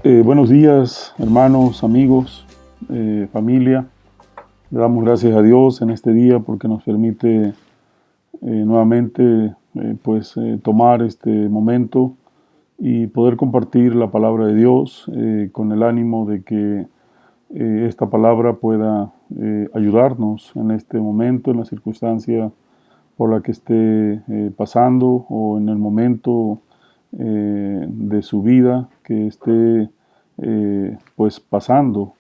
Buenos días, hermanos, amigos, familia. Le damos gracias a Dios en este día porque nos permite nuevamente tomar este momento y poder compartir la palabra de Dios con el ánimo de que esta palabra pueda ayudarnos en este momento, en la circunstancia por la que esté pasando o en el momento de su vida que esté pasando.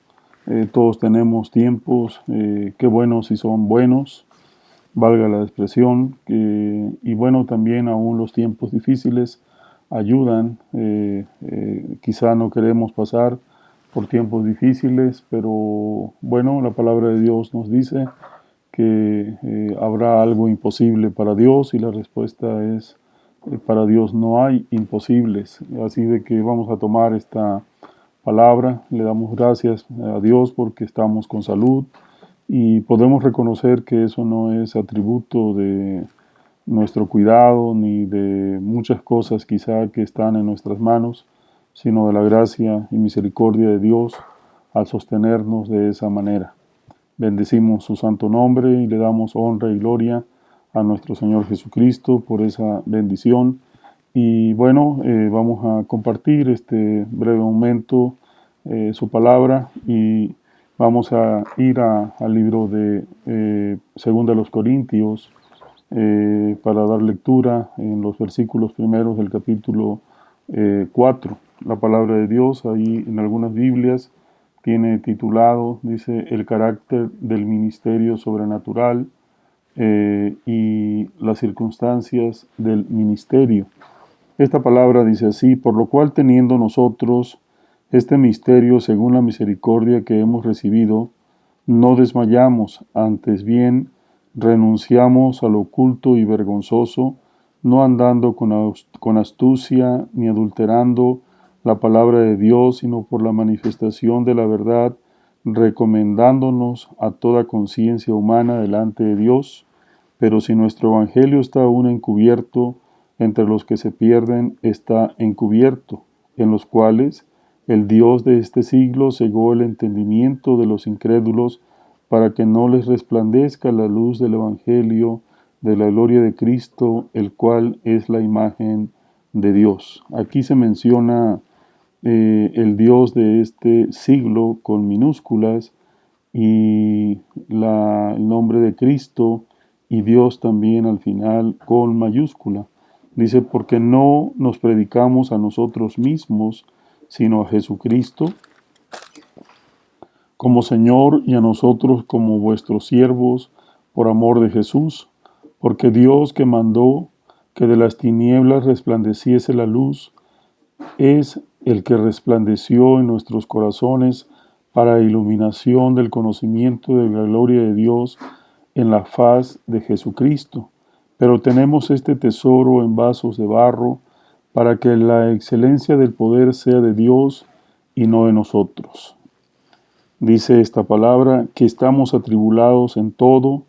Todos tenemos tiempos, qué buenos si son buenos, valga la expresión, y bueno, también aún los tiempos difíciles ayudan. Quizá no queremos pasar por tiempos difíciles, pero bueno, la palabra de Dios nos dice que habrá algo imposible para Dios y la respuesta es para Dios no hay imposibles. Así de que vamos a tomar esta palabra, le damos gracias a Dios porque estamos con salud y podemos reconocer que eso no es atributo de nuestro cuidado ni de muchas cosas quizá que están en nuestras manos, sino de la gracia y misericordia de Dios al sostenernos de esa manera. Bendecimos su santo nombre y le damos honra y gloria a nuestro Señor Jesucristo por esa bendición. Y bueno, vamos a compartir este breve momento su palabra y vamos a ir al libro de Segunda de los Corintios para dar lectura en los versículos primeros del capítulo 4. La palabra de Dios ahí en algunas Biblias tiene titulado, dice, el carácter del ministerio sobrenatural y las circunstancias del ministerio. Esta palabra dice así, por lo cual teniendo nosotros este misterio según la misericordia que hemos recibido, no desmayamos, antes bien renunciamos al oculto y vergonzoso, no andando con astucia ni adulterando la palabra de Dios, sino por la manifestación de la verdad, recomendándonos a toda conciencia humana delante de Dios. Pero si nuestro evangelio está aún encubierto, entre los que se pierden está encubierto, en los cuales el Dios de este siglo cegó el entendimiento de los incrédulos para que no les resplandezca la luz del evangelio de la gloria de Cristo, el cual es la imagen de Dios. Aquí se menciona el Dios de este siglo con minúsculas y el nombre de Cristo y Dios también al final con mayúscula. Dice, porque no nos predicamos a nosotros mismos, sino a Jesucristo como Señor y a nosotros como vuestros siervos por amor de Jesús, porque Dios que mandó que de las tinieblas resplandeciese la luz, es el que resplandeció en nuestros corazones para iluminación del conocimiento de la gloria de Dios en la faz de Jesucristo. Pero tenemos este tesoro en vasos de barro, para que la excelencia del poder sea de Dios y no de nosotros. Dice esta palabra, que estamos atribulados en todo,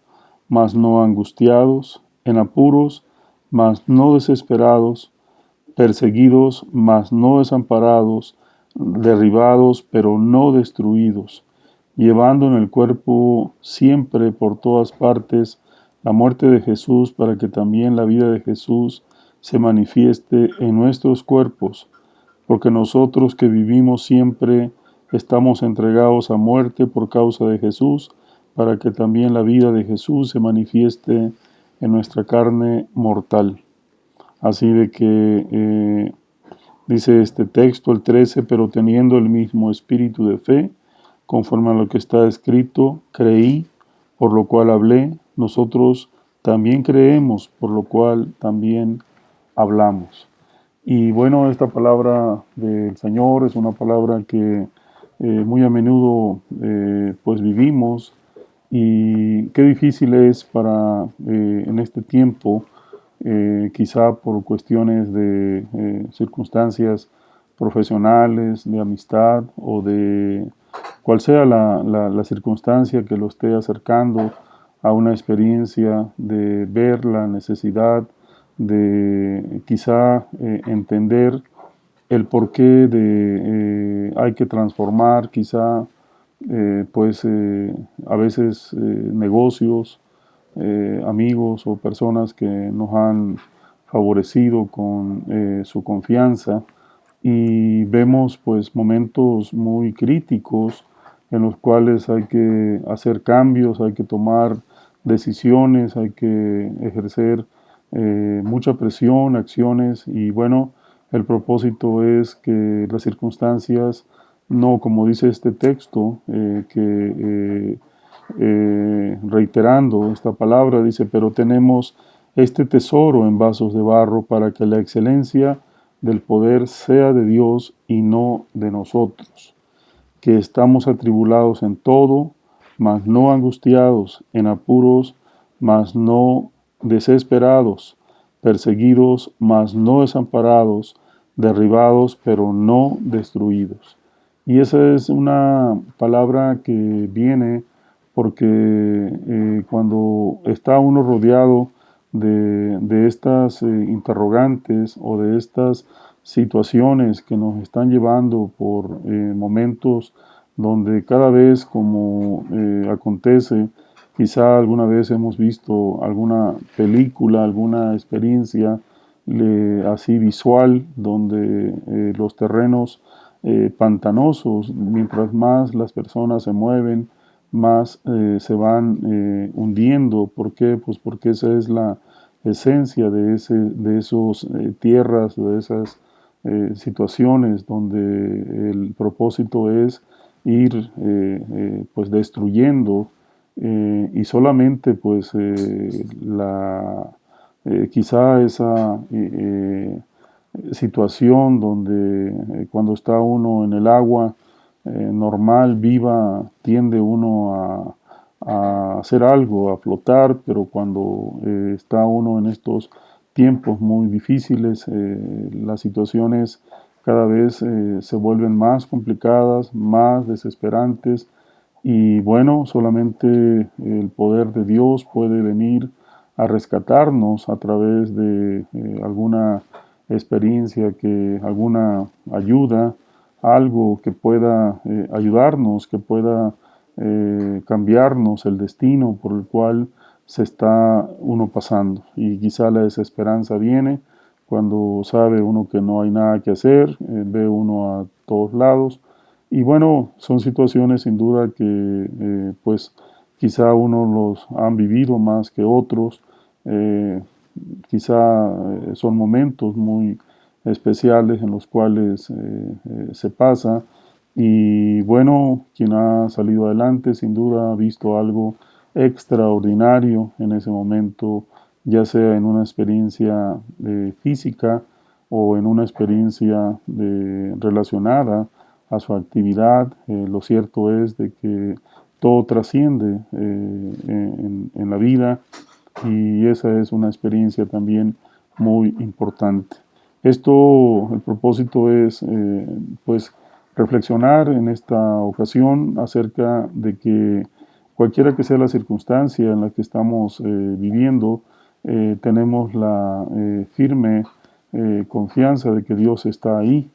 mas no angustiados, en apuros, mas no desesperados, perseguidos, mas no desamparados, derribados, pero no destruidos, llevando en el cuerpo siempre por todas partes la muerte de Jesús, para que también la vida de Jesús se manifieste en nuestros cuerpos, porque nosotros que vivimos siempre estamos entregados a muerte por causa de Jesús, para que también la vida de Jesús se manifieste en nuestra carne mortal. Así de que dice este texto, el 13, pero teniendo el mismo espíritu de fe, conforme a lo que está escrito, creí, por lo cual hablé, nosotros también creemos, por lo cual también hablamos. Y bueno, esta palabra del Señor es una palabra que muy a menudo vivimos, y qué difícil es para en este tiempo, quizá por cuestiones de circunstancias profesionales, de amistad o de cual sea la circunstancia que lo esté acercando a una experiencia de ver la necesidad de quizá entender el porqué de hay que transformar quizá a veces negocios, amigos o personas que nos han favorecido con su confianza, y vemos pues momentos muy críticos en los cuales hay que hacer cambios, hay que tomar decisiones, hay que ejercer mucha presión, acciones, y bueno, el propósito es que las circunstancias, no como dice este texto, reiterando esta palabra, dice, pero tenemos este tesoro en vasos de barro para que la excelencia del poder sea de Dios y no de nosotros, que estamos atribulados en todo, mas no angustiados, en apuros, mas no desesperados, perseguidos, mas no desamparados, derribados, pero no destruidos. Y esa es una palabra que viene porque cuando está uno rodeado de estas interrogantes o de estas situaciones que nos están llevando por momentos donde cada vez como acontece, quizá alguna vez hemos visto alguna película, alguna experiencia así visual, donde los terrenos pantanosos, mientras más las personas se mueven, más se van hundiendo. ¿Por qué? Pues porque esa es la esencia de esos tierras, de esas situaciones donde el propósito es ir pues destruyendo y solamente pues quizá esa situación donde cuando está uno en el agua normal, viva, tiende uno a hacer algo, a flotar, pero cuando está uno en estos tiempos muy difíciles, las situaciones cada vez se vuelven más complicadas, más desesperantes, y bueno, solamente el poder de Dios puede venir a rescatarnos a través de alguna experiencia, alguna ayuda, algo que pueda ayudarnos, que pueda cambiarnos el destino por el cual se está uno pasando. Y quizá la desesperanza viene cuando sabe uno que no hay nada que hacer, ve uno a todos lados. Y bueno, son situaciones sin duda que pues quizá uno los han vivido más que otros. eh, Quizá son momentos muy especiales en los cuales se pasa, y bueno, quien ha salido adelante sin duda ha visto algo extraordinario en ese momento, ya sea en una experiencia física o en una experiencia relacionada a su actividad. Lo cierto es de que todo trasciende en la vida, y esa es una experiencia también muy importante. El propósito es pues reflexionar en esta ocasión acerca de que cualquiera que sea la circunstancia en la que estamos viviendo, tenemos la firme confianza de que Dios está ahí.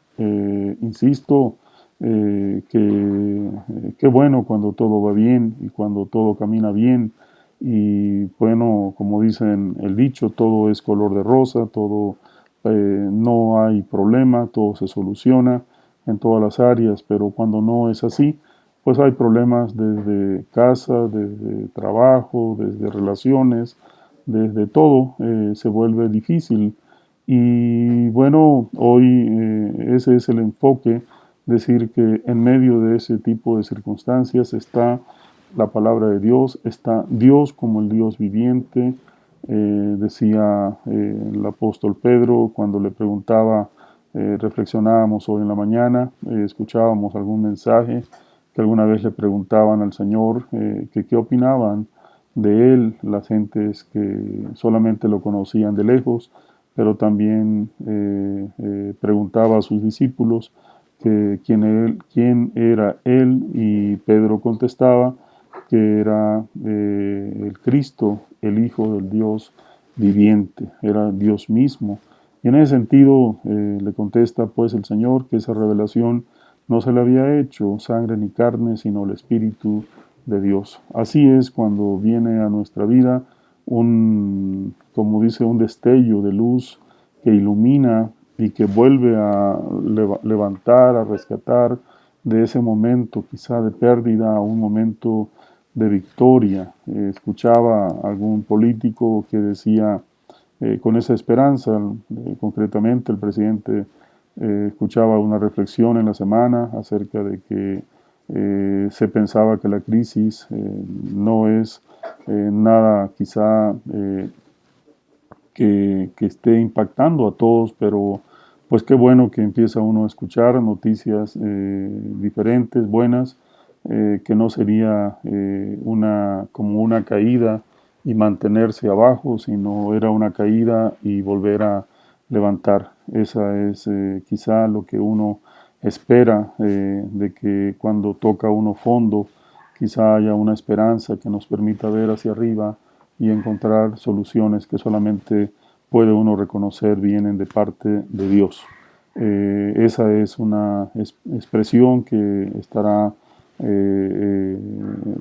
Insisto, qué bueno cuando todo va bien y cuando todo camina bien, y bueno, como dicen el dicho, todo es color de rosa, todo no hay problema, todo se soluciona en todas las áreas, pero cuando no es así, pues hay problemas desde casa, desde trabajo, desde relaciones, desde todo, se vuelve difícil. Y bueno, hoy ese es el enfoque, decir que en medio de ese tipo de circunstancias está la palabra de Dios, está Dios como el Dios viviente. Decía el apóstol Pedro cuando le preguntaba, reflexionábamos hoy en la mañana, escuchábamos algún mensaje que alguna vez le preguntaban al Señor que qué opinaban de él las gentes que solamente lo conocían de lejos, pero también preguntaba a sus discípulos que quién era él, y Pedro contestaba que era el Cristo, el Hijo del Dios viviente, era Dios mismo. Y en ese sentido le contesta pues el Señor que esa revelación no se le había hecho sangre ni carne, sino el Espíritu de Dios. Así es cuando viene a nuestra vida como dice, un destello de luz que ilumina y que vuelve a levantar, a rescatar de ese momento quizá de pérdida a un momento de victoria. Escuchaba a algún político que decía con esa esperanza, concretamente el presidente escuchaba una reflexión en la semana acerca de que se pensaba que la crisis no es nada quizá que esté impactando a todos, pero pues qué bueno que empieza uno a escuchar noticias diferentes, buenas, que no sería como una caída y mantenerse abajo, sino era una caída y volver a levantar. Esa es quizá lo que uno espera de que cuando toca uno fondo, quizá haya una esperanza que nos permita ver hacia arriba y encontrar soluciones que solamente puede uno reconocer vienen de parte de Dios. Esa es una expresión que estará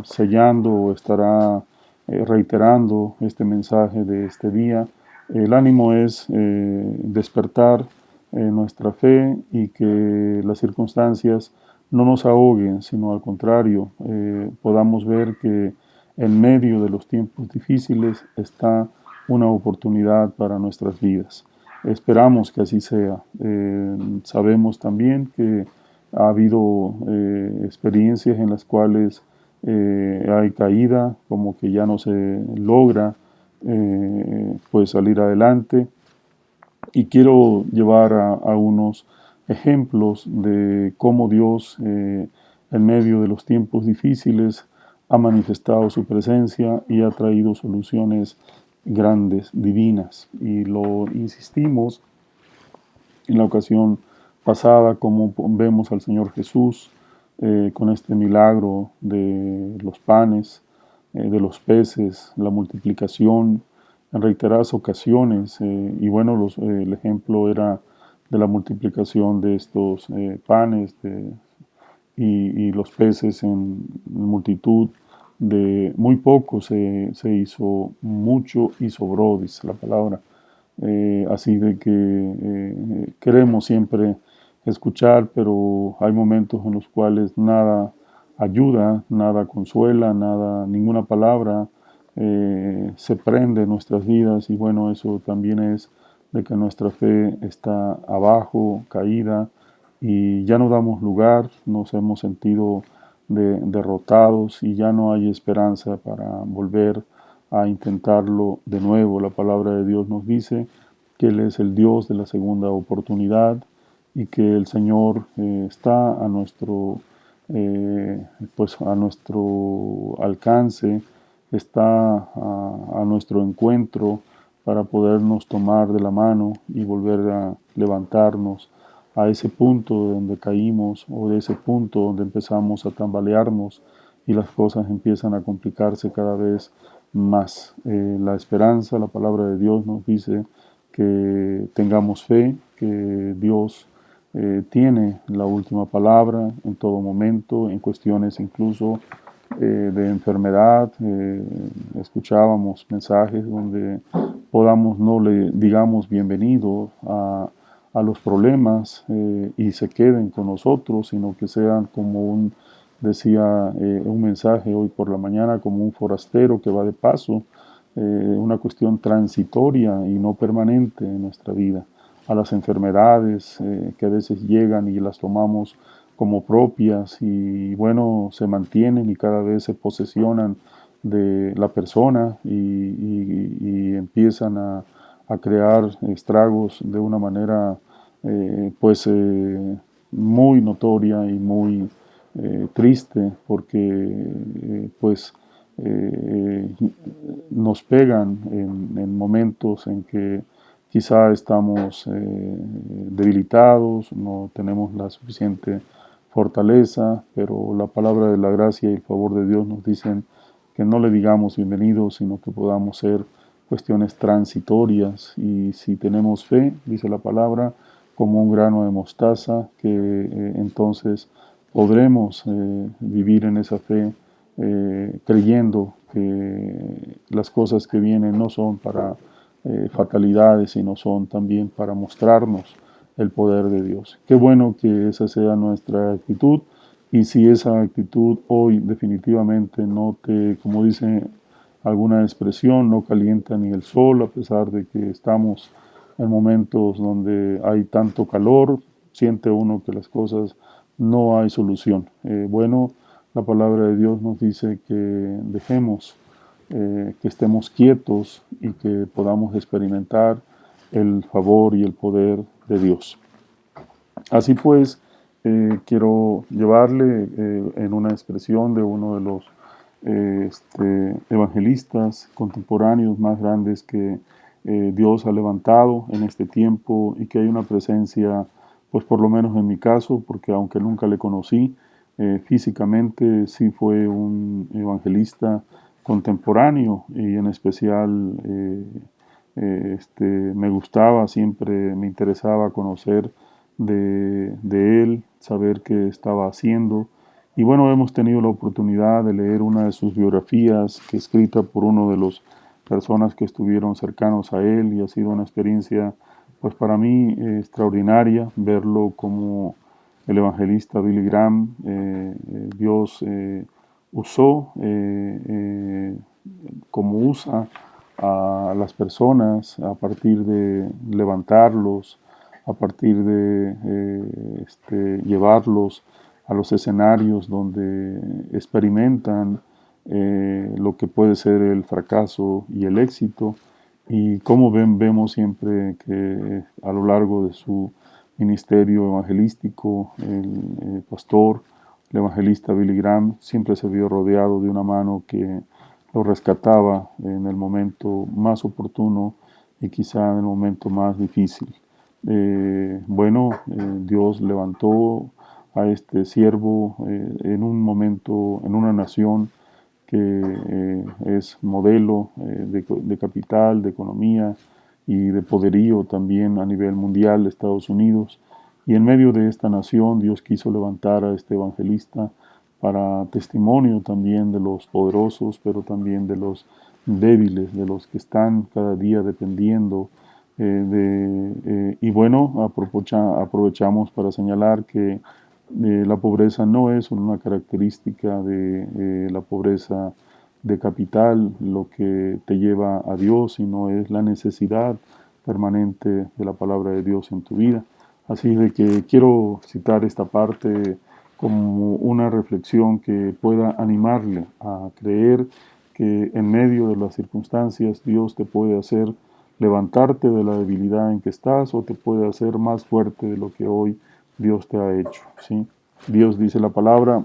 sellando o estará reiterando este mensaje de este día. El ánimo es despertar nuestra fe y que las circunstancias no nos ahoguen, sino al contrario, podamos ver que en medio de los tiempos difíciles está una oportunidad para nuestras vidas. Esperamos que así sea. Sabemos también que ha habido experiencias en las cuales hay caída, como que ya no se logra pues salir adelante. Y quiero llevar a unos ejemplos de cómo Dios en medio de los tiempos difíciles ha manifestado su presencia y ha traído soluciones grandes, divinas. Y lo insistimos en la ocasión pasada, como vemos al Señor Jesús con este milagro de los panes, de los peces, la multiplicación en reiteradas ocasiones. Y bueno, el ejemplo era de la multiplicación de estos panes y los peces en multitud. De muy poco se hizo mucho y sobró, dice la palabra. Así de que queremos siempre escuchar, pero hay momentos en los cuales nada ayuda, nada consuela, ninguna palabra se prende en nuestras vidas y bueno, eso también es de que nuestra fe está abajo, caída y ya no damos lugar, nos hemos sentido derrotados y ya no hay esperanza para volver a intentarlo de nuevo. La palabra de Dios nos dice que Él es el Dios de la segunda oportunidad y que el Señor está pues a nuestro alcance, está a nuestro encuentro para podernos tomar de la mano y volver a levantarnos a ese punto donde caímos o de ese punto donde empezamos a tambalearnos y las cosas empiezan a complicarse cada vez más. La esperanza, la palabra de Dios nos dice que tengamos fe, que Dios tiene la última palabra en todo momento, en cuestiones incluso de enfermedad. Escuchábamos mensajes donde podamos no le digamos bienvenido a los problemas y se queden con nosotros, sino que sean como decía un mensaje hoy por la mañana, como un forastero que va de paso, una cuestión transitoria y no permanente en nuestra vida. A las enfermedades que a veces llegan y las tomamos como propias y bueno, se mantienen y cada vez se posesionan de la persona y empiezan a crear estragos de una manera muy notoria y muy triste porque pues nos pegan en momentos en que quizá estamos debilitados, no tenemos la suficiente fortaleza, pero la palabra de la gracia y el favor de Dios nos dicen que no le digamos bienvenidos, sino que podamos ser cuestiones transitorias. Y si tenemos fe, dice la palabra, como un grano de mostaza, que entonces podremos vivir en esa fe, creyendo que las cosas que vienen no son para fatalidades, sino son también para mostrarnos el poder de Dios. Qué bueno que esa sea nuestra actitud, y si esa actitud hoy definitivamente no te, como dice alguna expresión, no calienta ni el sol, a pesar de que estamos en momentos donde hay tanto calor, siente uno que las cosas no hay solución. Bueno, la palabra de Dios nos dice que dejemos que estemos quietos y que podamos experimentar el favor y el poder de Dios. Así pues, quiero llevarle en una expresión de uno de los evangelistas contemporáneos más grandes que Dios ha levantado en este tiempo, y que hay una presencia, pues por lo menos en mi caso, porque aunque nunca le conocí físicamente, sí fue un evangelista contemporáneo, y en especial me gustaba, siempre me interesaba conocer de él, saber qué estaba haciendo. Y bueno, hemos tenido la oportunidad de leer una de sus biografías, que escrita por uno de los personas que estuvieron cercanos a él, y ha sido una experiencia, pues para mí, extraordinaria verlo como el evangelista Billy Graham. Dios usó, como usa a las personas, a partir de levantarlos, a partir de llevarlos a los escenarios donde experimentan lo que puede ser el fracaso y el éxito. Y como vemos siempre que a lo largo de su ministerio evangelístico, el pastor, el evangelista Billy Graham, siempre se vio rodeado de una mano que lo rescataba en el momento más oportuno, y quizá en el momento más difícil. Dios levantó a este siervo en un momento, en una nación que es modelo de capital, de economía y de poderío también a nivel mundial, Estados Unidos. Y en medio de esta nación Dios quiso levantar a este evangelista para testimonio también de los poderosos, pero también de los débiles, de los que están cada día dependiendo y bueno, aprovechamos para señalar que la pobreza no es una característica de la pobreza de capital lo que te lleva a Dios, sino es la necesidad permanente de la palabra de Dios en tu vida. Así de que quiero citar esta parte como una reflexión que pueda animarle a creer que en medio de las circunstancias Dios te puede hacer levantarte de la debilidad en que estás, o te puede hacer más fuerte de lo que hoy Dios te ha hecho, ¿sí? Dios, dice la palabra,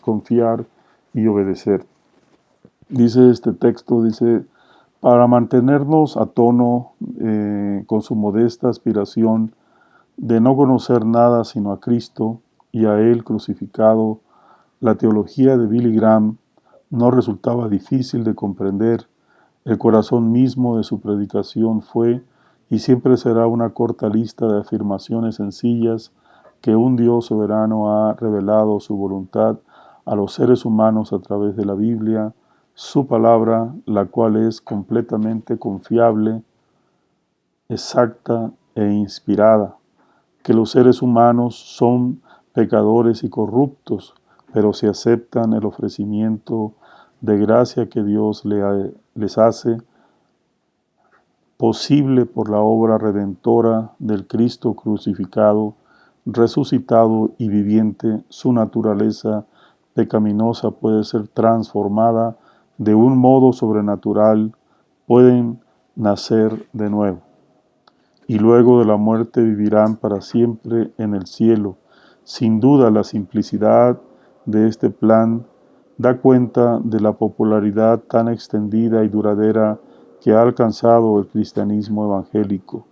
confiar y obedecer. Dice este texto, dice, para mantenernos a tono con su modesta aspiración de no conocer nada sino a Cristo y a Él crucificado, la teología de Billy Graham no resultaba difícil de comprender. El corazón mismo de su predicación fue y siempre será una corta lista de afirmaciones sencillas que un Dios soberano ha revelado su voluntad a los seres humanos a través de la Biblia, su palabra, la cual es completamente confiable, exacta e inspirada, que los seres humanos son pecadores y corruptos, pero si aceptan el ofrecimiento de gracia que Dios les hace posible por la obra redentora del Cristo crucificado, resucitado y viviente, su naturaleza pecaminosa puede ser transformada de un modo sobrenatural, pueden nacer de nuevo, y luego de la muerte vivirán para siempre en el cielo. Sin duda, la simplicidad de este plan da cuenta de la popularidad tan extendida y duradera que ha alcanzado el cristianismo evangélico.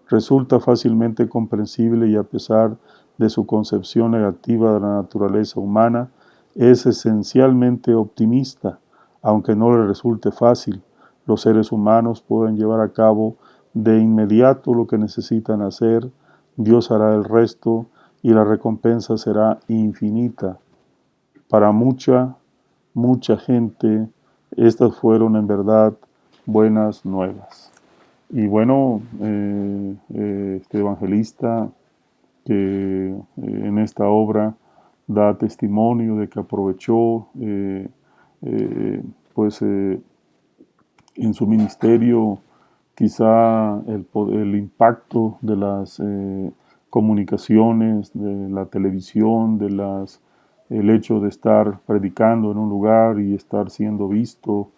Resulta fácilmente comprensible, y a pesar de su concepción negativa de la naturaleza humana, es esencialmente optimista, aunque no le resulte fácil. los seres humanos puedan llevar a cabo de inmediato lo que necesitan hacer. Dios hará el resto y la recompensa será infinita. Para mucha gente, estas fueron en verdad buenas nuevas. Y bueno, este evangelista que en esta obra da testimonio de que aprovechó eh, pues en su ministerio quizá el impacto de las comunicaciones, de la televisión, el hecho de estar predicando en un lugar y estar siendo visto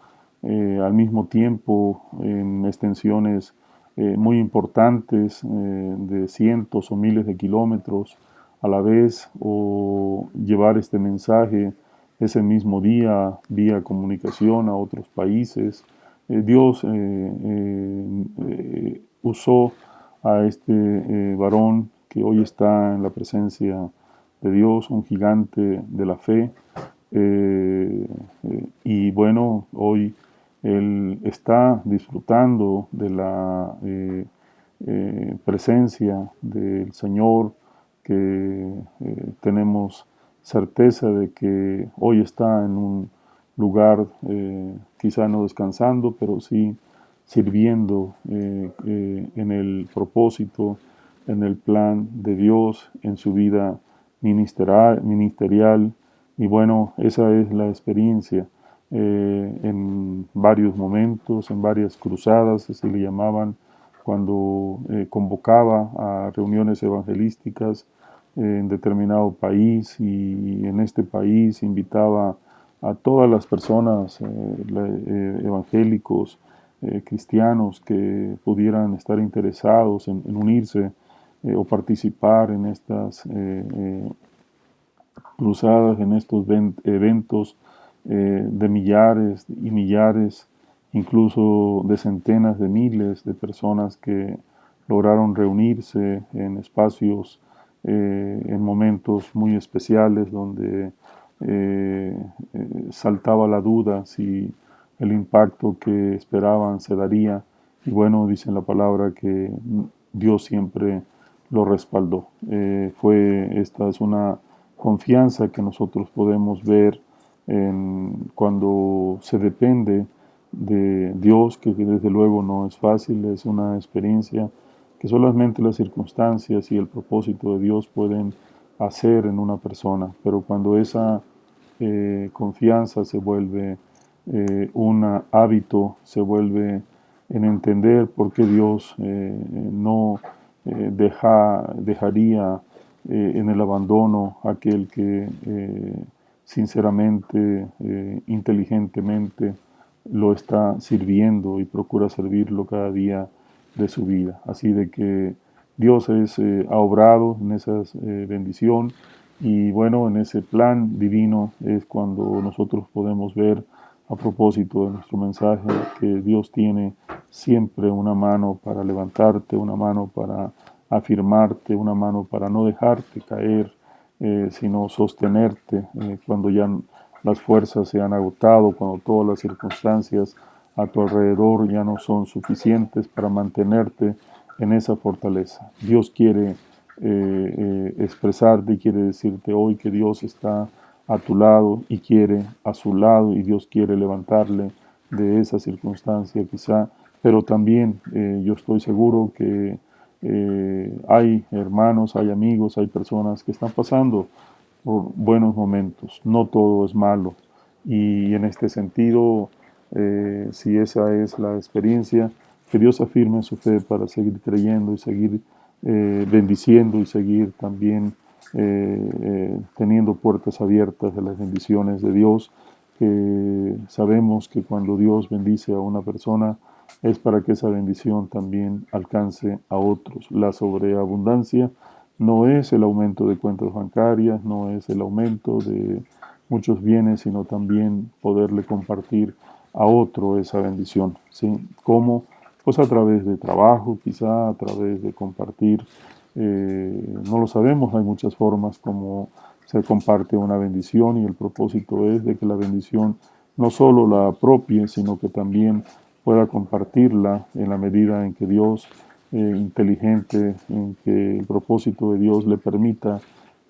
al mismo tiempo en extensiones muy importantes de cientos o miles de kilómetros a la vez, o llevar este mensaje ese mismo día vía comunicación a otros países. Dios usó a este varón que hoy está en la presencia de Dios, un gigante de la fe, y bueno, hoy él está disfrutando de la presencia del Señor, que tenemos certeza de que hoy está en un lugar, quizá no descansando, pero sí sirviendo en el propósito, en el plan de Dios, en su vida ministerial. Y bueno, esa es la experiencia. En varios momentos, en varias cruzadas, así le llamaban, cuando convocaba a reuniones evangelísticas en determinado país, y en este país invitaba a todas las personas evangélicos, cristianos, que pudieran estar interesados en unirse o participar en estas cruzadas, en estos eventos de millares y millares, incluso de centenas de miles de personas que lograron reunirse en espacios, en momentos muy especiales donde saltaba la duda si el impacto que esperaban se daría. Y bueno, dice la palabra que Dios siempre lo respaldó. Esta es una confianza que nosotros podemos ver cuando se depende de Dios, que desde luego no es fácil, es una experiencia que solamente las circunstancias y el propósito de Dios pueden hacer en una persona. Pero cuando esa confianza se vuelve un hábito, se vuelve en entender por qué Dios no dejaría en el abandono a aquel que sinceramente, inteligentemente lo está sirviendo y procura servirlo cada día de su vida. Así de que Dios ha obrado en esa bendición, y bueno, en ese plan divino es cuando nosotros podemos ver, a propósito de nuestro mensaje, que Dios tiene siempre una mano para levantarte, una mano para afirmarte, una mano para no dejarte caer, sino sostenerte cuando ya las fuerzas se han agotado, cuando todas las circunstancias a tu alrededor ya no son suficientes para mantenerte en esa fortaleza. Dios quiere expresarte y quiere decirte hoy que Dios está a tu lado y quiere a su lado, y Dios quiere levantarle de esa circunstancia quizá, pero también yo estoy seguro que hay hermanos, hay amigos, hay personas que están pasando por buenos momentos. No todo es malo, y en este sentido, si esa es la experiencia, que Dios afirme su fe para seguir creyendo y seguir bendiciendo, y seguir también teniendo puertas abiertas de las bendiciones de Dios, que sabemos que cuando Dios bendice a una persona es para que esa bendición también alcance a otros. La sobreabundancia no es el aumento de cuentas bancarias, no es el aumento de muchos bienes, sino también poderle compartir a otro esa bendición, ¿sí? ¿Cómo? Pues a través de trabajo, quizá a través de compartir, no lo sabemos, hay muchas formas como se comparte una bendición, y el propósito es de que la bendición no solo la apropie, sino que también pueda compartirla en la medida en que Dios, inteligente, en que el propósito de Dios le permita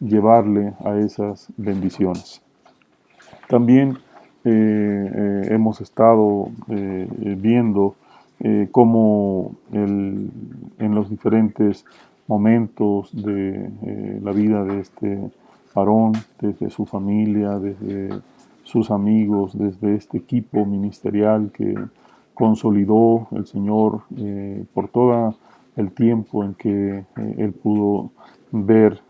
llevarle a esas bendiciones. También hemos estado viendo cómo en los diferentes momentos de la vida de este varón, desde su familia, desde sus amigos, desde este equipo ministerial que consolidó el Señor por todo el tiempo en que él pudo ver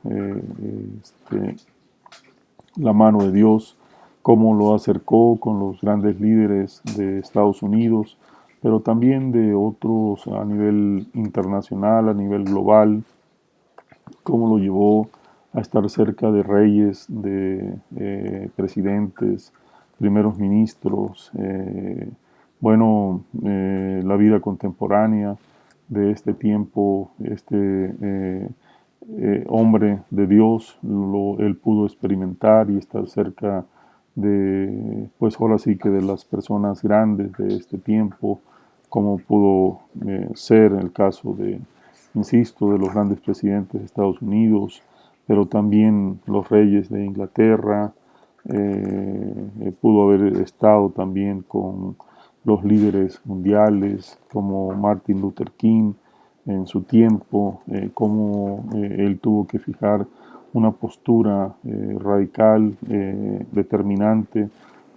la mano de Dios, cómo lo acercó con los grandes líderes de Estados Unidos, pero también de otros a nivel internacional, a nivel global, cómo lo llevó a estar cerca de reyes, de presidentes, primeros ministros, la vida contemporánea de este tiempo, hombre de Dios, él pudo experimentar y estar cerca de, pues ahora sí que de las personas grandes de este tiempo, como pudo ser el caso de, insisto, de los grandes presidentes de Estados Unidos, pero también los reyes de Inglaterra, pudo haber estado también con los líderes mundiales como Martin Luther King en su tiempo, cómo él tuvo que fijar una postura radical, determinante,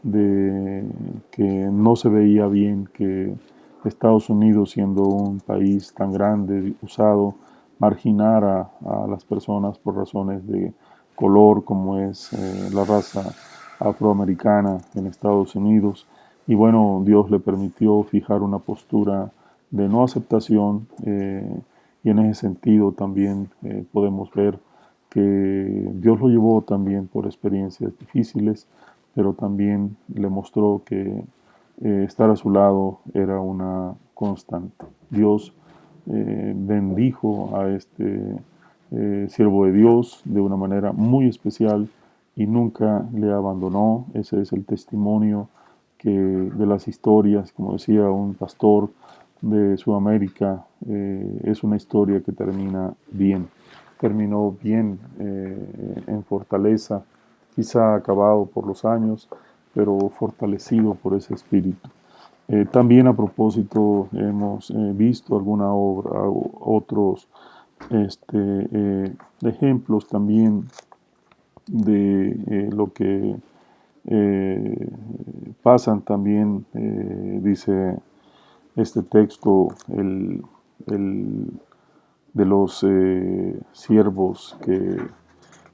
de que no se veía bien que Estados Unidos, siendo un país tan grande, usado, marginara a las personas por razones de color, como es la raza afroamericana en Estados Unidos. Y bueno, Dios le permitió fijar una postura de no aceptación, y en ese sentido también podemos ver que Dios lo llevó también por experiencias difíciles, pero también le mostró que estar a su lado era una constante. Dios bendijo a este siervo de Dios de una manera muy especial y nunca le abandonó. Ese es el testimonio que de las historias, como decía un pastor de Sudamérica, es una historia que termina bien. Terminó bien en fortaleza, quizá acabado por los años, pero fortalecido por ese espíritu. También a propósito hemos visto alguna obra, otros ejemplos también de lo que pasan también, dice este texto, el de los siervos que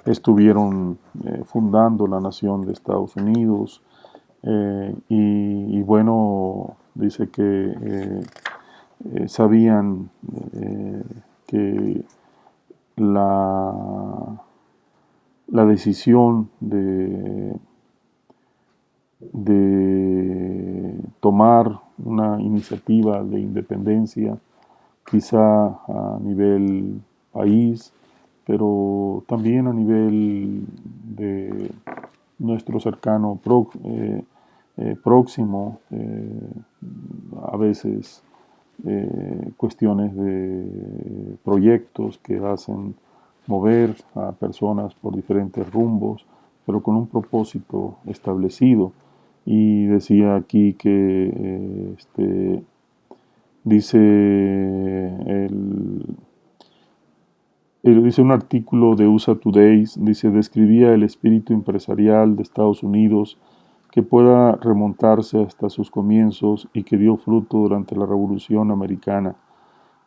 estuvieron fundando la nación de Estados Unidos, y bueno, dice que sabían que la decisión de tomar una iniciativa de independencia, quizá a nivel país, pero también a nivel de nuestro cercano próximo, a veces cuestiones de proyectos que hacen mover a personas por diferentes rumbos, pero con un propósito establecido. Y decía aquí que dice dice un artículo de USA Today, dice, describía el espíritu empresarial de Estados Unidos que pueda remontarse hasta sus comienzos y que dio fruto durante la Revolución Americana.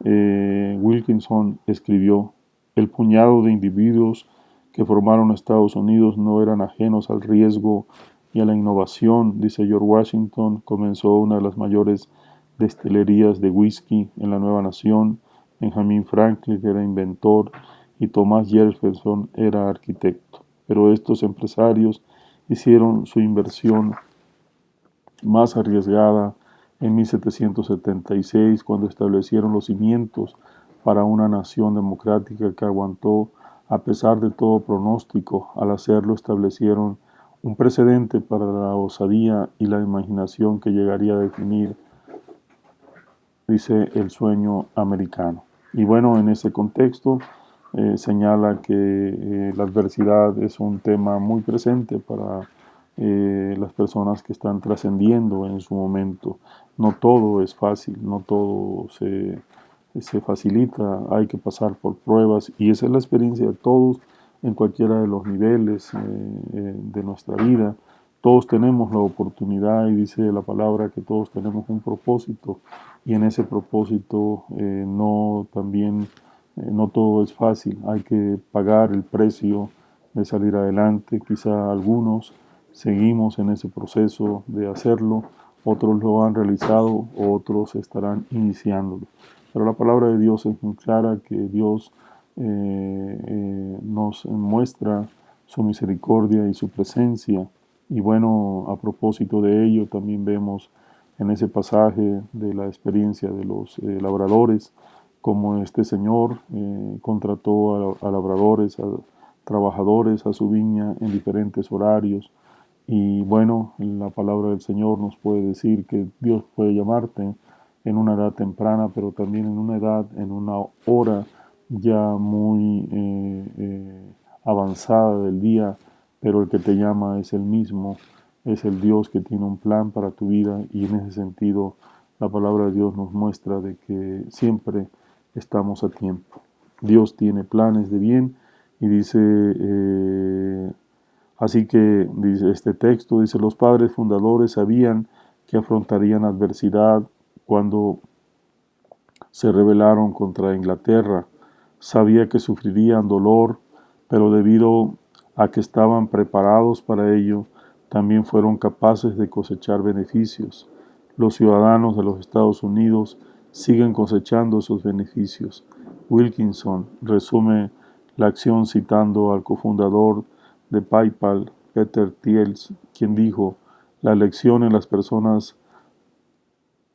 Wilkinson escribió, el puñado de individuos que formaron Estados Unidos no eran ajenos al riesgo y a la innovación. Dice George Washington, comenzó una de las mayores destilerías de whisky en la nueva nación. Benjamin Franklin era inventor y Thomas Jefferson era arquitecto. Pero estos empresarios hicieron su inversión más arriesgada en 1776, cuando establecieron los cimientos para una nación democrática que aguantó a pesar de todo pronóstico. Al hacerlo establecieron un precedente para la osadía y la imaginación que llegaría a definir dice el sueño americano. Y bueno, en ese contexto señala que la adversidad es un tema muy presente para las personas que están trascendiendo en su momento. No todo es fácil, no todo se facilita, hay que pasar por pruebas y esa es la experiencia de todos en cualquiera de los niveles de nuestra vida. Todos tenemos la oportunidad y dice la palabra que todos tenemos un propósito y en ese propósito no todo es fácil, hay que pagar el precio de salir adelante. Quizá algunos seguimos en ese proceso de hacerlo, otros lo han realizado, otros estarán iniciándolo. Pero la palabra de Dios es muy clara que Dios nos muestra su misericordia y su presencia. Y bueno, a propósito de ello, también vemos en ese pasaje de la experiencia de los labradores, como este señor contrató a labradores, a trabajadores a su viña en diferentes horarios. Y bueno, la palabra del Señor nos puede decir que Dios puede llamarte en una edad temprana, pero también en una edad, en una hora ya muy avanzada del día, pero el que te llama es el mismo, es el Dios que tiene un plan para tu vida y en ese sentido la palabra de Dios nos muestra de que siempre estamos a tiempo. Dios tiene planes de bien y dice, así que dice este texto, dice, los padres fundadores sabían que afrontarían adversidad cuando se rebelaron contra Inglaterra. Sabía que sufrirían dolor, pero debido a que estaban preparados para ello, también fueron capaces de cosechar beneficios. Los ciudadanos de los Estados Unidos siguen cosechando esos beneficios. Wilkinson resume la acción citando al cofundador de PayPal, Peter Thiel, quien dijo, la lección en las personas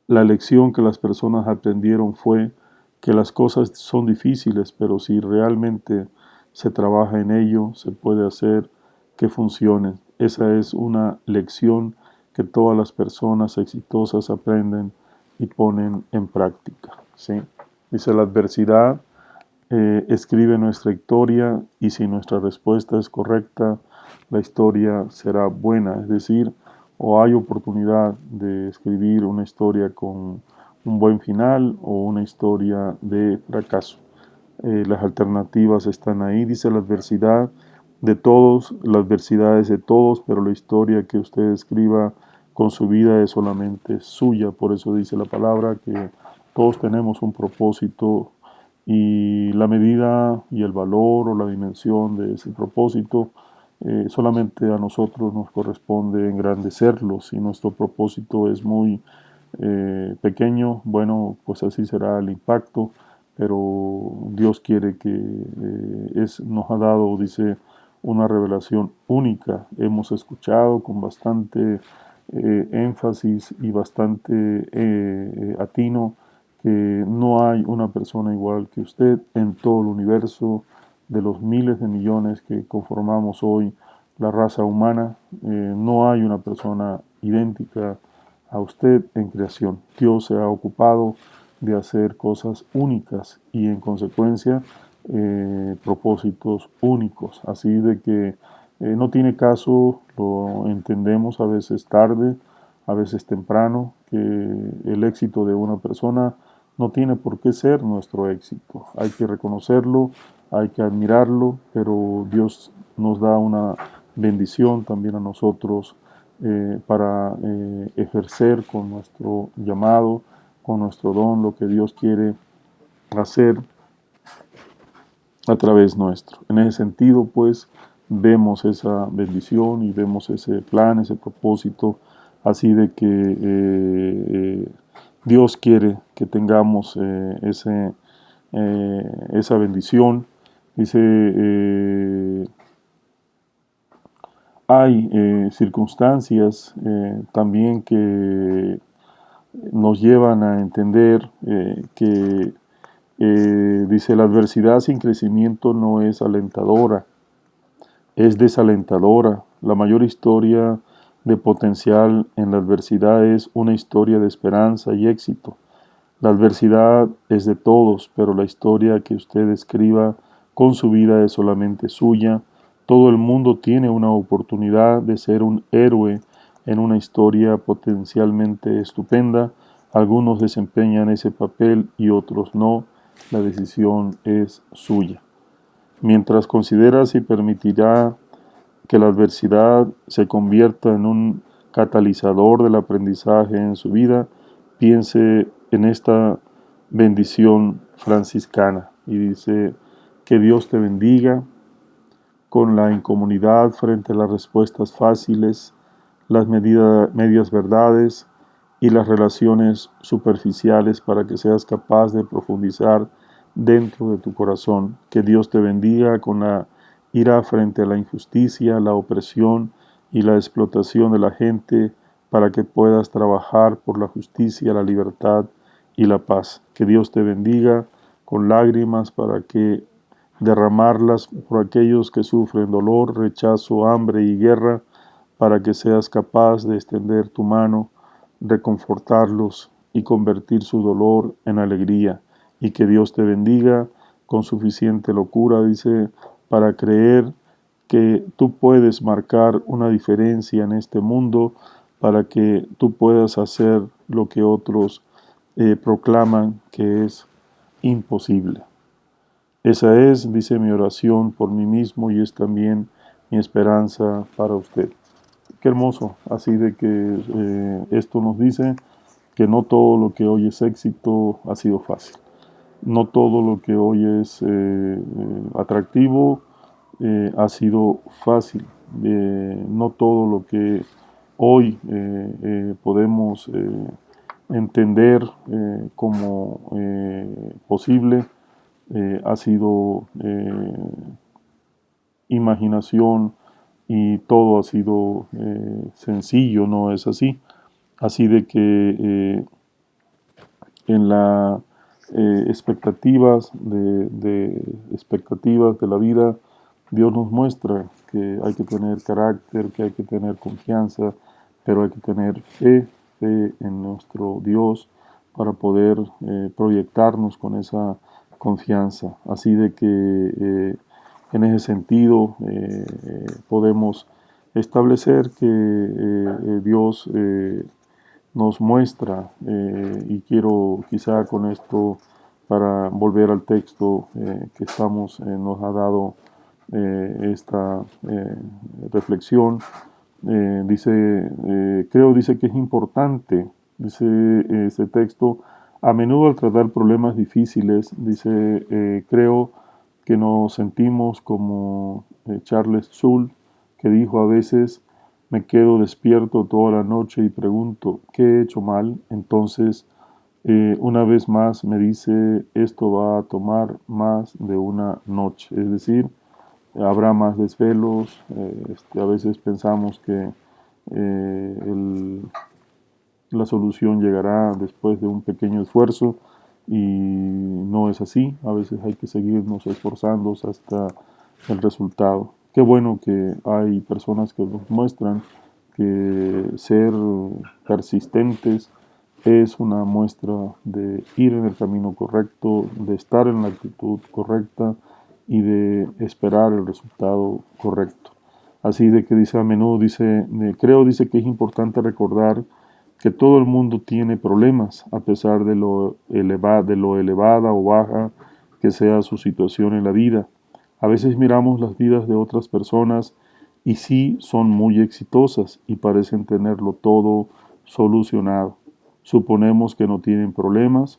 la lección que las personas aprendieron fue que las cosas son difíciles, pero si realmente se trabaja en ello, se puede hacer que funcionen. Esa es una lección que todas las personas exitosas aprenden y ponen en práctica. ¿Sí? Dice la adversidad escribe nuestra historia y si nuestra respuesta es correcta, la historia será buena. Es decir, o hay oportunidad de escribir una historia con un buen final o una historia de fracaso. Las alternativas están ahí, dice la adversidad de todos, la adversidad es de todos, pero la historia que usted escriba con su vida es solamente suya. Por eso dice la palabra que todos tenemos un propósito y la medida y el valor o la dimensión de ese propósito solamente a nosotros nos corresponde engrandecerlo. Si nuestro propósito es muy pequeño, bueno, pues así será el impacto, pero Dios quiere que nos ha dado, dice, una revelación única. Hemos escuchado con bastante énfasis y bastante atino que no hay una persona igual que usted en todo el universo de los miles de millones que conformamos hoy la raza humana. No hay una persona idéntica a usted en creación. Dios se ha ocupado de hacer cosas únicas y en consecuencia propósitos únicos. Así de que no tiene caso, lo entendemos a veces tarde, a veces temprano, que el éxito de una persona no tiene por qué ser nuestro éxito. Hay que reconocerlo, hay que admirarlo, pero Dios nos da una bendición también a nosotros para ejercer con nuestro llamado, con nuestro don, lo que Dios quiere hacer a través nuestro. En ese sentido, pues, vemos esa bendición y vemos ese plan, ese propósito, así de que Dios quiere que tengamos esa bendición. Dice, hay circunstancias también que nos llevan a entender que, dice, la adversidad sin crecimiento no es alentadora, es desalentadora. La mayor historia de potencial en la adversidad es una historia de esperanza y éxito. La adversidad es de todos, pero la historia que usted escriba con su vida es solamente suya. Todo el mundo tiene una oportunidad de ser un héroe en una historia potencialmente estupenda. Algunos desempeñan ese papel y otros no. La decisión es suya. Mientras considera si permitirá que la adversidad se convierta en un catalizador del aprendizaje en su vida, piense en esta bendición franciscana y dice: que Dios te bendiga con la incomunidad frente a las respuestas fáciles, las medias verdades y las relaciones superficiales para que seas capaz de profundizar dentro de tu corazón. Que Dios te bendiga con la ira frente a la injusticia, la opresión y la explotación de la gente para que puedas trabajar por la justicia, la libertad y la paz. Que Dios te bendiga con lágrimas para que derramarlas por aquellos que sufren dolor, rechazo, hambre y guerra, para que seas capaz de extender tu mano, reconfortarlos y convertir su dolor en alegría. Y que Dios te bendiga con suficiente locura, dice, para creer que tú puedes marcar una diferencia en este mundo, para que tú puedas hacer lo que otros proclaman que es imposible. Esa es, dice, mi oración por mí mismo y es también mi esperanza para usted. Qué hermoso, así de que esto nos dice que no todo lo que hoy es éxito ha sido fácil. No todo lo que hoy es atractivo ha sido fácil. No todo lo que hoy podemos entender como posible ha sido imaginación y todo ha sido sencillo, no es así. Así de que en la expectativas de la vida, Dios nos muestra que hay que tener carácter, que hay que tener confianza, pero hay que tener fe en nuestro Dios para poder proyectarnos con esa confianza. Así de que en ese sentido podemos establecer que Dios nos muestra, y quiero quizá con esto, para volver al texto que nos ha dado esta reflexión, dice que es importante, dice este texto, a menudo al tratar problemas difíciles, dice, creo que nos sentimos como Charles Schulz, que dijo a veces: me quedo despierto toda la noche y pregunto, ¿qué he hecho mal? Entonces, una vez más me dice, esto va a tomar más de una noche. Es decir, habrá más desvelos. A veces pensamos que la solución llegará después de un pequeño esfuerzo y no es así. A veces hay que seguirnos esforzando hasta el resultado. Qué bueno que hay personas que nos muestran que ser persistentes es una muestra de ir en el camino correcto, de estar en la actitud correcta y de esperar el resultado correcto. Así de que dice a menudo, dice que es importante recordar que todo el mundo tiene problemas, a pesar de lo elevada o baja que sea su situación en la vida. A veces miramos las vidas de otras personas y sí son muy exitosas y parecen tenerlo todo solucionado. Suponemos que no tienen problemas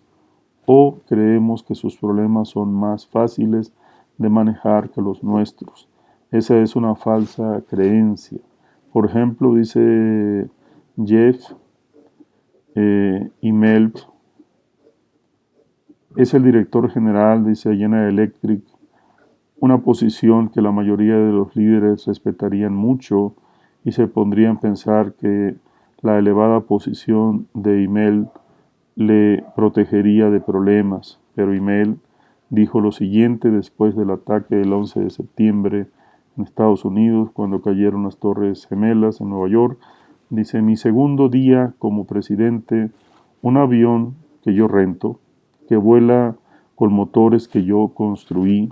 o creemos que sus problemas son más fáciles de manejar que los nuestros. Esa es una falsa creencia. Por ejemplo, dice Jeff Immelt, es el director general, dice, General Electric, una posición que la mayoría de los líderes respetarían mucho y se pondrían a pensar que la elevada posición de Immelt le protegería de problemas. Pero Immelt dijo lo siguiente después del ataque del 11 de septiembre en Estados Unidos, cuando cayeron las Torres Gemelas en Nueva York. Dice: mi segundo día como presidente, un avión que yo rento, que vuela con motores que yo construí,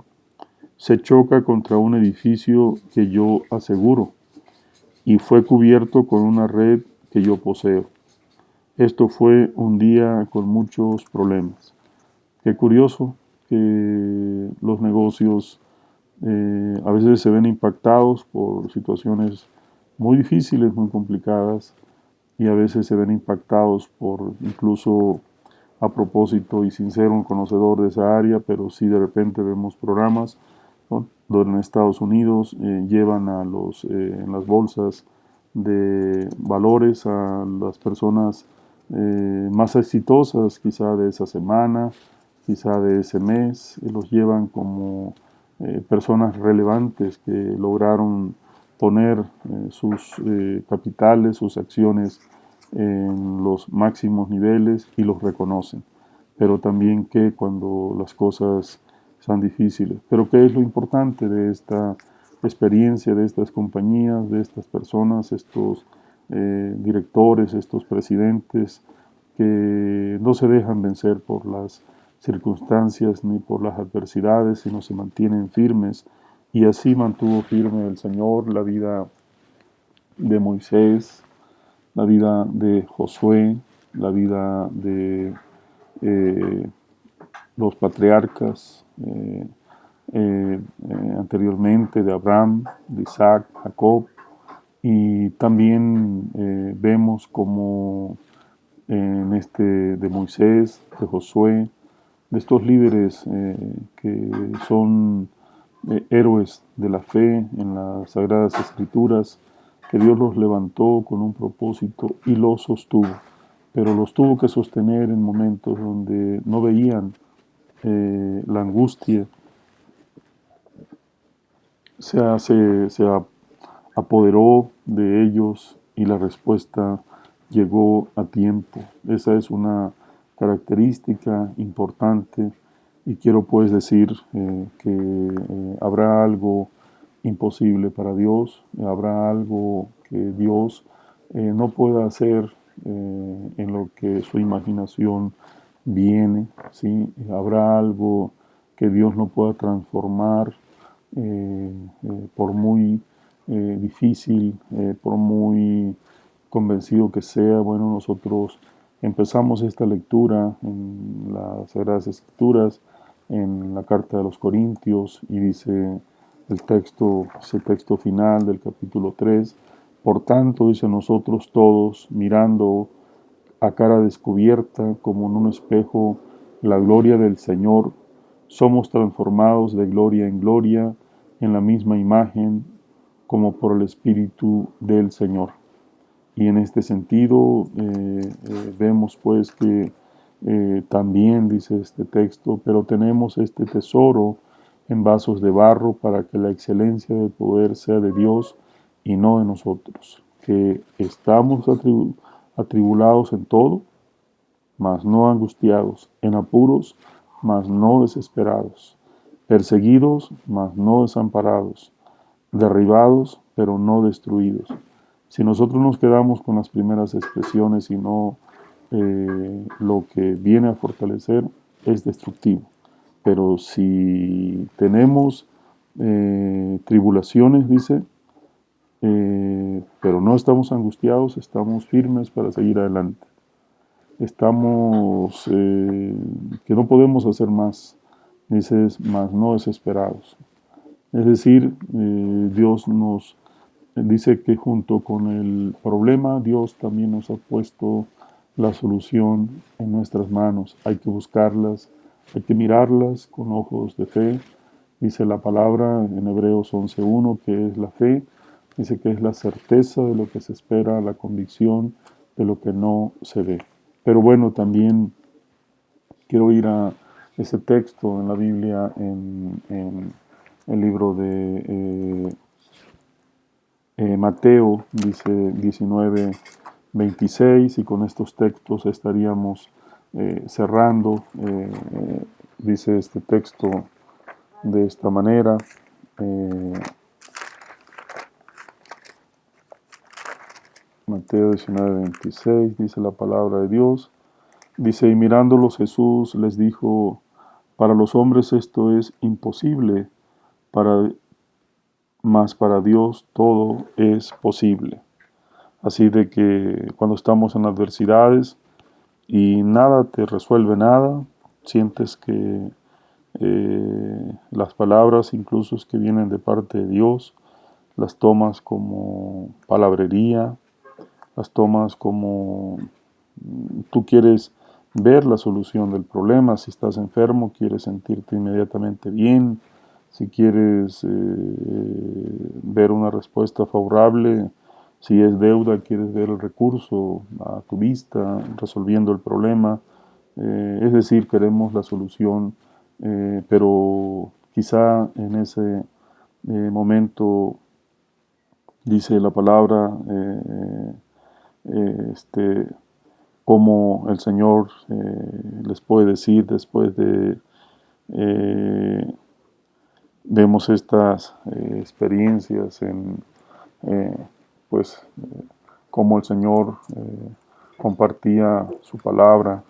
se choca contra un edificio que yo aseguro y fue cubierto con una red que yo poseo. Esto fue un día con muchos problemas. Qué curioso que los negocios a veces se ven impactados por situaciones muy difíciles, muy complicadas, y a veces se ven impactados por incluso a propósito y sin ser un conocedor de esa área, pero sí de repente vemos programas, ¿no?, donde en Estados Unidos llevan en las bolsas de valores a las personas más exitosas, quizá de esa semana, quizá de ese mes, y los llevan como personas relevantes que lograron poner sus capitales, sus acciones en los máximos niveles y los reconocen. Pero también que cuando las cosas son difíciles. Pero ¿qué es lo importante de esta experiencia, de estas compañías, de estas personas, estos directores, estos presidentes, que no se dejan vencer por las circunstancias ni por las adversidades, sino se mantienen firmes? Y así mantuvo firme el Señor la vida de Moisés, la vida de Josué, la vida de eh, los patriarcas anteriormente, de Abraham, de Isaac, Jacob, y también vemos como en este de Moisés, de Josué, de estos líderes que son héroes de la fe en las Sagradas Escrituras, que Dios los levantó con un propósito y los sostuvo, pero los tuvo que sostener en momentos donde no veían la angustia, se apoderó de ellos y la respuesta llegó a tiempo. Esa es una característica importante y quiero pues decir que habrá algo imposible para Dios, habrá algo que Dios no pueda hacer en lo que su imaginación viene, ¿sí? Habrá algo que Dios no pueda transformar por muy difícil, por muy convencido que sea. Bueno, nosotros empezamos esta lectura en las Sagradas Escrituras, en la carta de los Corintios, y dice el texto, ese texto final del capítulo 3, por tanto, dice, nosotros todos, mirando a cara descubierta como en un espejo la gloria del Señor, somos transformados de gloria en gloria en la misma imagen como por el Espíritu del Señor. Y en este sentido vemos pues que también dice este texto, pero tenemos este tesoro en vasos de barro para que la excelencia del poder sea de Dios y no de nosotros, que estamos atribulados en todo, mas no angustiados, en apuros, mas no desesperados, perseguidos, mas no desamparados, derribados, pero no destruidos. Si nosotros nos quedamos con las primeras expresiones y no lo que viene a fortalecer, es destructivo. Pero si tenemos tribulaciones, dice, pero no estamos angustiados, estamos firmes para seguir adelante. Estamos que no podemos hacer más, dices, más no desesperados. Es decir, Dios nos dice que junto con el problema, Dios también nos ha puesto la solución en nuestras manos. Hay que buscarlas, hay que mirarlas con ojos de fe. Dice la palabra en Hebreos 11:1 que es la fe. Dice que es la certeza de lo que se espera, la convicción de lo que no se ve. Pero bueno, también quiero ir a ese texto en la Biblia, en el libro de Mateo, dice 19:26, y con estos textos estaríamos cerrando. Dice este texto de esta manera. Mateo 19:26 dice la palabra de Dios: Dice, y mirándolos Jesús les dijo, para los hombres esto es imposible, para, mas para Dios todo es posible. Así de que cuando estamos en adversidades y nada te resuelve nada, sientes que las palabras incluso que vienen de parte de Dios, las tomas como palabrería, las tomas como tú quieres ver la solución del problema. Si estás enfermo, quieres sentirte inmediatamente bien. Si quieres ver una respuesta favorable, si es deuda, quieres ver el recurso a tu vista, resolviendo el problema. Es decir, queremos la solución, pero quizá en ese momento, dice la palabra, cómo el Señor les puede decir después de vemos estas experiencias en eh, pues cómo el Señor compartía su palabra,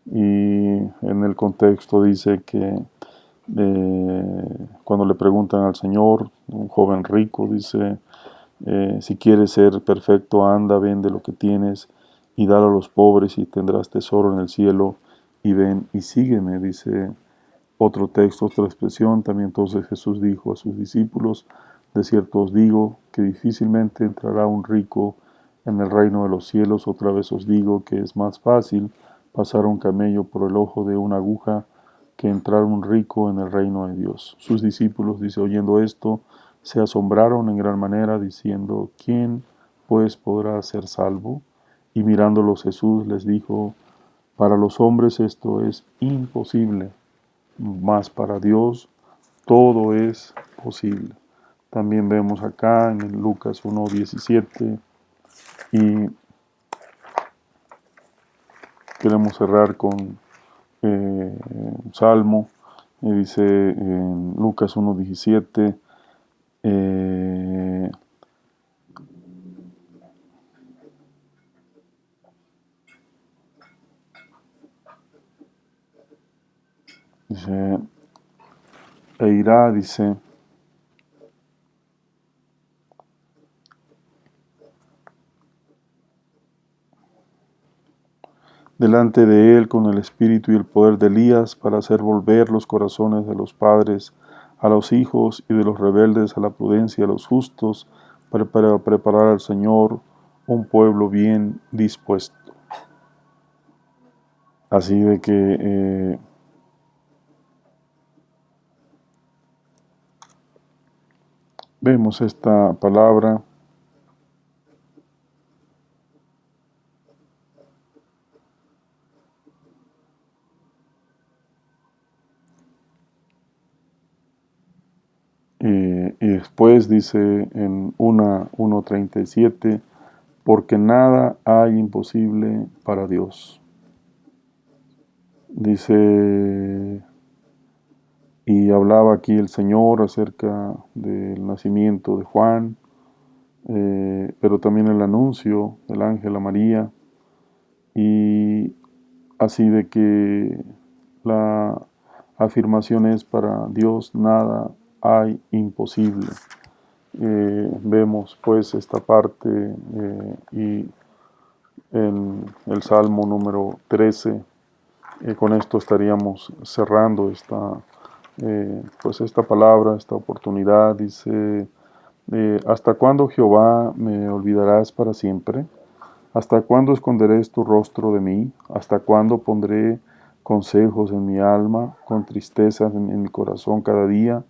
y en el contexto dice que cuando le preguntan al Señor, un joven rico dice, si quieres ser perfecto, anda, vende lo que tienes y dalo a los pobres y tendrás tesoro en el cielo, y ven y sígueme, dice otro texto, otra expresión. También entonces Jesús dijo a sus discípulos, de cierto os digo que difícilmente entrará un rico en el reino de los cielos. Otra vez os digo que es más fácil pasar un camello por el ojo de una aguja que entrar un rico en el reino de Dios. Sus discípulos, dice, oyendo esto, se asombraron en gran manera, diciendo, ¿quién pues podrá ser salvo? Y mirándolos Jesús les dijo, para los hombres esto es imposible, mas para Dios todo es posible. También vemos acá en Lucas 1:17, y queremos cerrar con un salmo. Dice en Lucas 1:17, dice, e irá, dice, delante de él con el espíritu y el poder de Elías, para hacer volver los corazones de los padres a los hijos y de los rebeldes a la prudencia a los justos, para preparar al Señor un pueblo bien dispuesto. Así de que vemos esta palabra y después dice en 1:37, porque nada hay imposible para Dios. Dice, y hablaba aquí el Señor acerca del nacimiento de Juan, pero también el anuncio del ángel a María, y así de que la afirmación es, para Dios nada hay imposible. Vemos pues esta parte y en el Salmo número 13. Con esto estaríamos cerrando pues esta palabra, esta oportunidad. Dice, ¿hasta cuándo, Jehová, me olvidarás para siempre? ¿Hasta cuándo esconderás tu rostro de mí? ¿Hasta cuándo pondré consejos en mi alma, con tristezas en mi corazón cada día?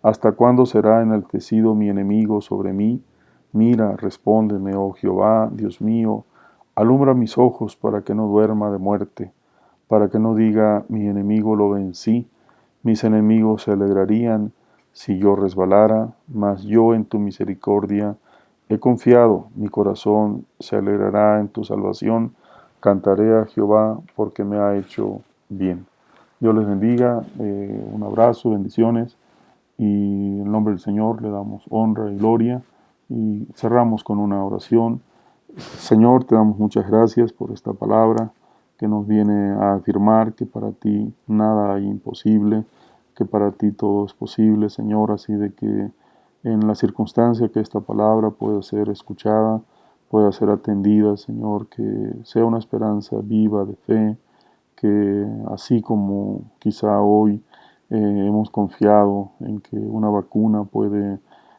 ¿Hasta cuándo será enaltecido mi enemigo sobre mí? Mira, respóndeme, oh Jehová, Dios mío, alumbra mis ojos para que no duerma de muerte, para que no diga mi enemigo lo vencí. Mis enemigos se alegrarían si yo resbalara, mas yo en tu misericordia he confiado. Mi corazón se alegrará en tu salvación. Cantaré a Jehová porque me ha hecho bien. Dios les bendiga, un abrazo, bendiciones, y en nombre del Señor le damos honra y gloria, y cerramos con una oración. Señor, te damos muchas gracias por esta palabra que nos viene a afirmar que para ti nada hay imposible, que para ti todo es posible, Señor, así de que en la circunstancia que esta palabra pueda ser escuchada, pueda ser atendida, Señor, que sea una esperanza viva de fe, que así como quizá hoy hemos confiado en que una vacuna puede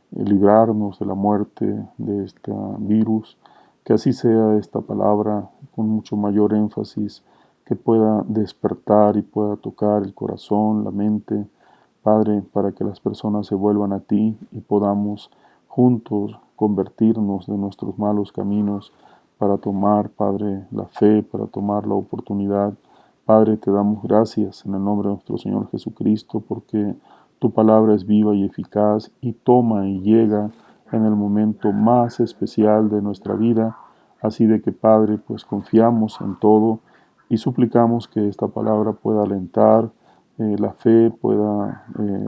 librarnos de la muerte de este virus, que así sea esta palabra con mucho mayor énfasis, que pueda despertar y pueda tocar el corazón, la mente, Padre, para que las personas se vuelvan a ti y podamos juntos convertirnos de nuestros malos caminos para tomar, Padre, la fe, para tomar la oportunidad. Padre, te damos gracias en el nombre de nuestro Señor Jesucristo, porque tu palabra es viva y eficaz y toma y llega en el momento más especial de nuestra vida. Así de que, Padre, pues confiamos en todo y suplicamos que esta palabra pueda alentar la fe, pueda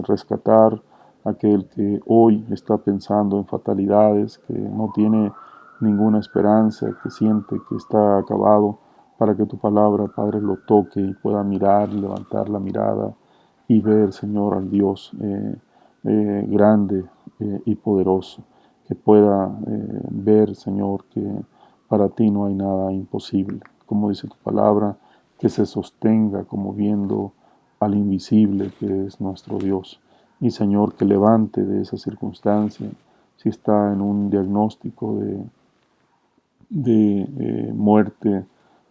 rescatar a aquel que hoy está pensando en fatalidades, que no tiene ninguna esperanza, que siente que está acabado, para que tu palabra, Padre, lo toque y pueda mirar, levantar la mirada y ver, Señor, al Dios grande y poderoso, que pueda ver, Señor, que para ti no hay nada imposible. Como dice tu palabra, que se sostenga como viendo al invisible que es nuestro Dios. Y Señor, que levante de esa circunstancia, si está en un diagnóstico de muerte,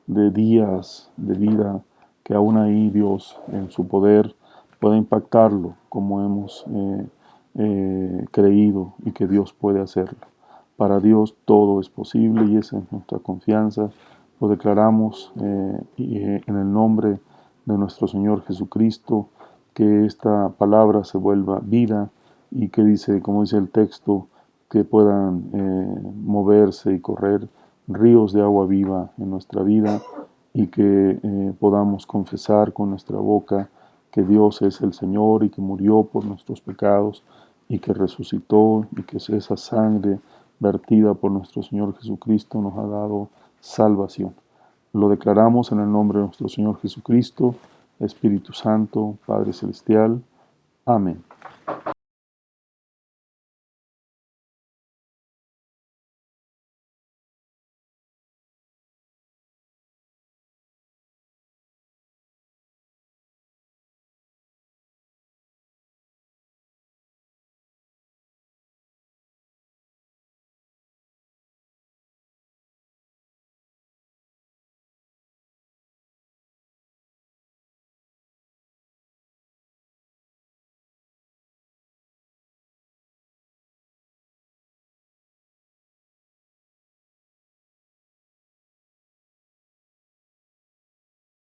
de días de vida, que aún ahí Dios en su poder pueda impactarlo como hemos creído y que Dios puede hacerlo. Para Dios todo es posible y esa es nuestra confianza. Lo declaramos en el nombre de nuestro Señor Jesucristo, que esta palabra se vuelva vida y que dice, como dice el texto, que puedan moverse y correr ríos de agua viva en nuestra vida y que podamos confesar con nuestra boca que Dios es el Señor y que murió por nuestros pecados y que resucitó y que esa sangre vertida por nuestro Señor Jesucristo nos ha dado salvación. Lo declaramos en el nombre de nuestro Señor Jesucristo, Espíritu Santo, Padre Celestial. Amén.